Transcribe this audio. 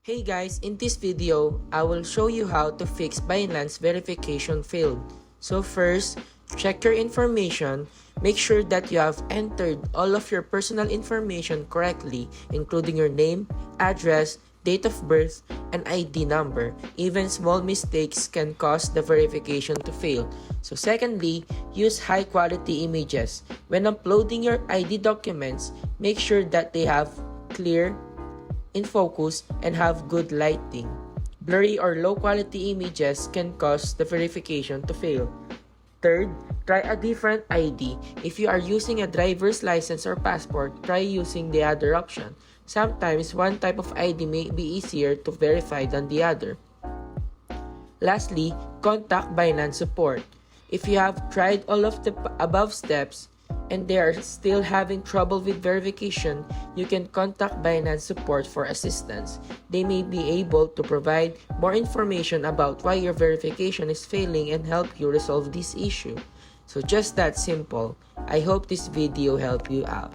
Hey guys, in this video, I will show you how to fix Binance verification failed. So first, check your information. Make sure that you have entered all of your personal information correctly, including your name, address, date of birth, and ID number. Even small mistakes can cause the verification to fail. So secondly, use high quality images. When uploading your ID documents, make sure that they have clear, in focus, and have good lighting. Blurry or low quality images can cause the verification to fail. Third, try a different ID. If you are using a driver's license or passport, try using the other option. Sometimes one type of ID may be easier to verify than the other. Lastly, contact Binance support. If you have tried all of the above steps and they are still having trouble with verification, you can contact Binance support for assistance. They may be able to provide more information about why your verification is failing and help you resolve this issue. So just that simple. I hope this video helped you out.